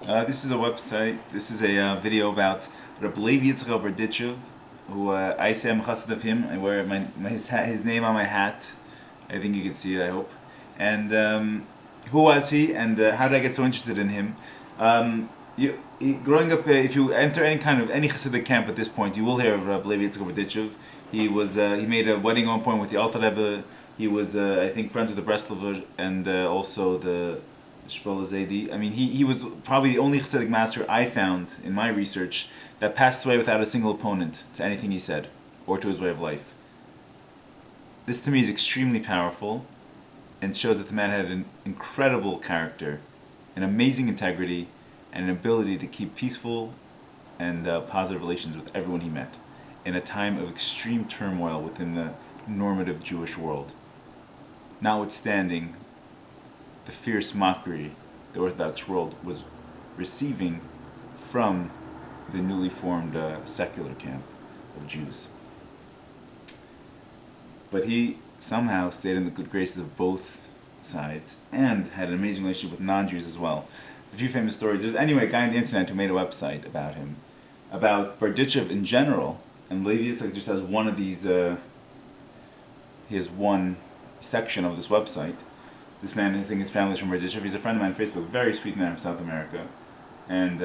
This is a website. This is a video about Levi Yitzchak Berdechiv, who I say I'm chassid of him. I wear his name on my hat. I think you can see it, I hope. And who was he, and how did I get so interested in him? Growing up, if you enter any Hasidic camp at this point, you will hear of Levi Yitzchak Berdechiv. He made a wedding at one point with the Alter Rebbe. He was, I think, friends with the Breslover and also the Shpola Zaydi. I mean, he was probably the only Hasidic master I found in my research that passed away without a single opponent to anything he said or to his way of life. This to me is extremely powerful and shows that the man had an incredible character, an amazing integrity, and an ability to keep peaceful and positive relations with everyone he met in a time of extreme turmoil within the normative Jewish world. Notwithstanding the fierce mockery the Orthodox world was receiving from the newly formed secular camp of Jews. But he somehow stayed in the good graces of both sides and had an amazing relationship with non-Jews as well. A few famous stories. There's anyway a guy on the internet who made a website about him, about Berdechiv in general, and Levi Yitzchak just has one of these. He has one section of this website. This man, I think his family's from Berdechiv. He's a friend of mine on Facebook, very sweet man from South America. And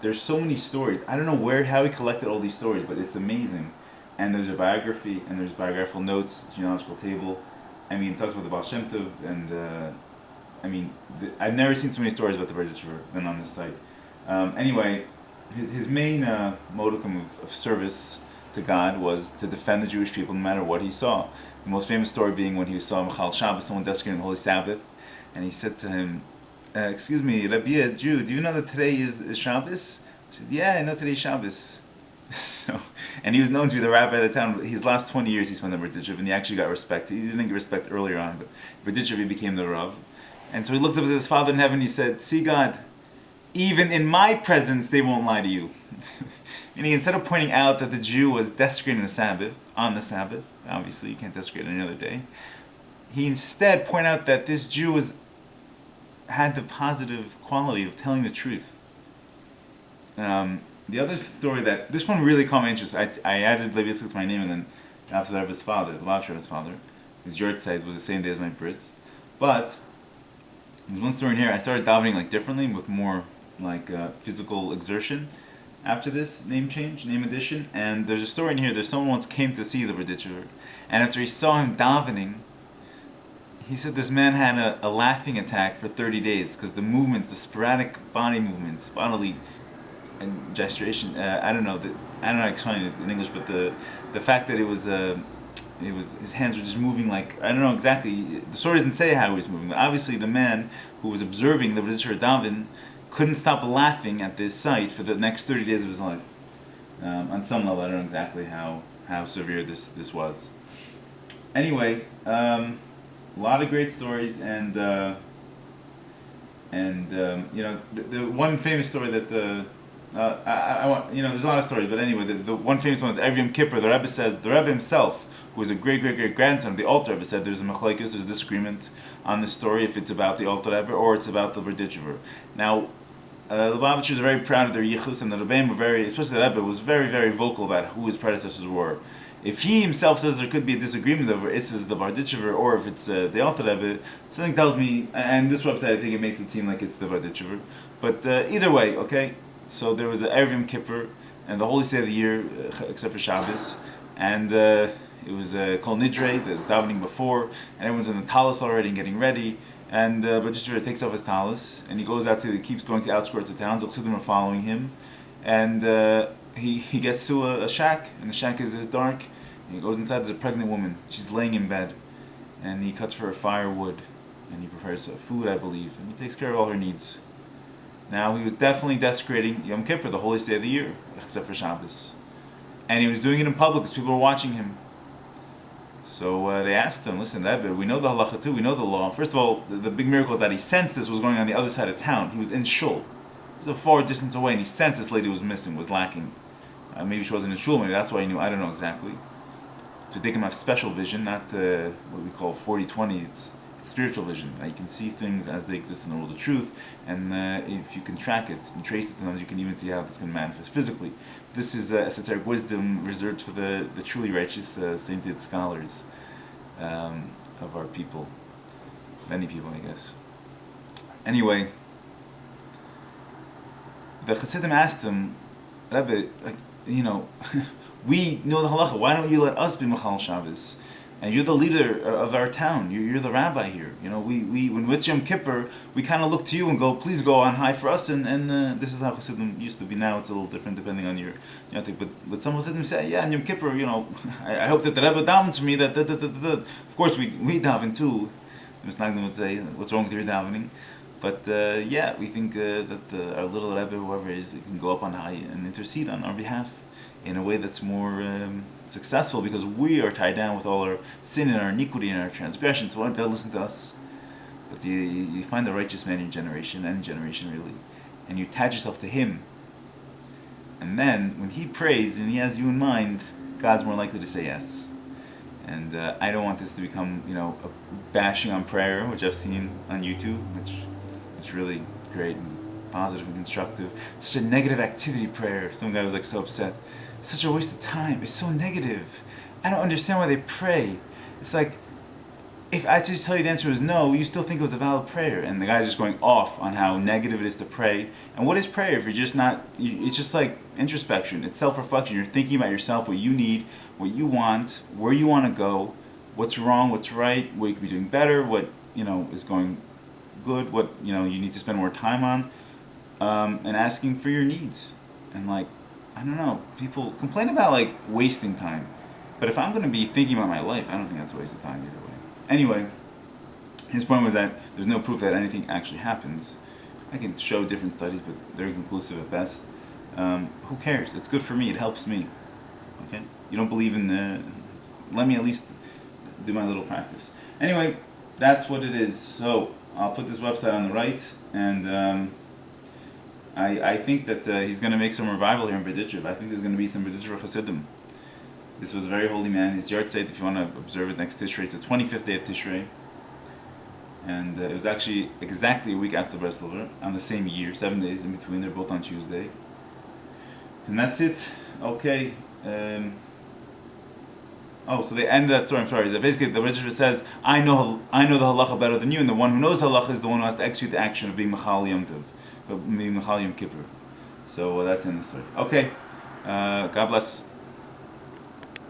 there's so many stories. I don't know how he collected all these stories, but it's amazing. And there's a biography, and there's biographical notes, genealogical table. I mean, it talks about the Baal Shem Tov, and I've never seen so many stories about the Berdechiv than on this site. Anyway, his main modicum of service to God was to defend the Jewish people no matter what he saw. The most famous story being when he saw Michal Shabbos, someone desecrating the Holy Sabbath, and he said to him, excuse me, Rabbi, a Jew, do you know that today is Shabbos? He said, yeah, I know today's Shabbos. And he was known to be the rabbi of the town. His last 20 years he spent in Berdechiv, and he actually got respect. He didn't get respect earlier on, but Berdechiv, he became the Rav. And so he looked up at his Father in heaven, he said, see God, even in my presence they won't lie to you. Meaning, instead of pointing out that the Jew was desecrating the Sabbath, on the Sabbath, obviously you can't desecrate any other day, he instead pointed out that this Jew had the positive quality of telling the truth. The other story this one really caught my interest, I added Levi Yitzchak to my name, and then after that his father, the Lav Rebbe's father, his yahrzeit was the same day as my bris. But there's one story in here, I started davening differently, with more physical exertion after this name addition. And there's a story in here, there's someone once came to see the Berdechiv, and after he saw him davening, he said this man had a laughing attack for 30 days because the movements, the sporadic body movements, bodily and gesturation, I don't know how to explain it in English, but the fact that it was his hands were just moving I don't know exactly, the story doesn't say how he was moving, but obviously the man who was observing the Berdechiv daven couldn't stop laughing at this sight for the next 30 days of his life. On some level, I don't know exactly how severe this was. Anyway, a lot of great stories, and the one famous story that there's a lot of stories, but anyway, the one famous one is every Yom Kippur. The Rebbe himself, who was a great grandson of the Alter Rebbe, said there's a machlokes, there's a disagreement on this story if it's about the Alter Rebbe or it's about the Berdechiv. Now, the Lubavitchers are very proud of their yichus, and the Rebbeim were especially the Rebbe was very, very vocal about who his predecessors were. If he himself says there could be a disagreement over it's the Berdechiv or if it's the Alter Rebbe, something tells me, and this website I think it makes it seem like it's the Berdechiv. But either way, okay. So there was the Erev Yom Kippur and the holy day of the year, except for Shabbos, and it was called Nidre, the davening before, and everyone's in the talis already and getting ready. And Berdechiv takes off his talis and he goes out keeps going to the outskirts of towns. The Chassidim are following him, and he gets to a shack, and the shack is dark. And he goes inside. There's a pregnant woman. She's laying in bed, and he cuts for her firewood, and he prepares food, I believe, and he takes care of all her needs. Now, he was definitely desecrating Yom Kippur, the holiest day of the year, except for Shabbos. And he was doing it in public because people were watching him. So they asked him, listen, Rebbe, we know the halacha too, we know the law. First of all, the big miracle is that he sensed this was going on the other side of town. He was in shul. He was a far distance away, and he sensed this lady was missing, was lacking. Maybe she wasn't in shul, maybe that's why he knew, I don't know exactly. So they can have special vision, not what we call 40-20. It's spiritual vision. You can see things as they exist in the world of truth, and if you can track it and trace it, sometimes you can even see how it's going to manifest physically. This is esoteric wisdom reserved for the truly righteous, sainted scholars of our people. Many people, I guess. Anyway, the Chassidim asked him, Rebbe, we know the halacha. Why don't you let us be Machal Shabbos? And you're the leader of our town. You're the rabbi here. We when it's Yom Kippur, we kind of look to you and go, please go on high for us. And this is how Chassidim used to be. Now it's a little different depending on your thing. But some Chassidim say, yeah, in Yom Kippur, I hope that the Rebbe davens for me. That. Of course, we daven too. The Misnagdim would say, what's wrong with your davening? But we think that our little Rebbe, whoever it is, can go up on high and intercede on our behalf in a way that's more successful, because we are tied down with all our sin and our iniquity and our transgression. So why don't they listen to us? But you find the righteous man in your generation, any generation really, and you attach yourself to him. And then when he prays and he has you in mind, God's more likely to say yes. And I don't want this to become, a bashing on prayer, which I've seen on YouTube, which is really great and positive and constructive. It's such a negative activity prayer. Some guy was so upset. It's such a waste of time. It's so negative. I don't understand why they pray. It's like, if I just tell you the answer is no, you still think it was a valid prayer. And the guy's just going off on how negative it is to pray. And what is prayer if you're just not, it's just like introspection. It's self-reflection. You're thinking about yourself, what you need, what you want, where you want to go, what's wrong, what's right, what you could be doing better, what, is going good, what, you need to spend more time on, and asking for your needs. And I don't know, people complain about wasting time. But if I'm going to be thinking about my life, I don't think that's a waste of time either way. Anyway, his point was that there's no proof that anything actually happens. I can show different studies, but they're inconclusive at best. Who cares? It's good for me. It helps me. Okay? You don't believe in let me at least do my little practice. Anyway, that's what it is. So I'll put this website on the right, and I think that he's going to make some revival here in Berdechiv. I think there's going to be some Berdechiv Chassidim. This was a very holy man. His yahrzeit, if you want to observe it next Tishrei, it's the 25th day of Tishrei. And it was actually exactly a week after Breslover, on the same year, 7 days in between. They're both on Tuesday. And that's it. Okay. So they end that story. I'm sorry. Basically, the Berdechiv says, I know the halacha better than you, and the one who knows the halacha is the one who has to execute the action of being Machal Yom Tov, being Machal Yom Kippur. So that's in the story. Okay. God bless.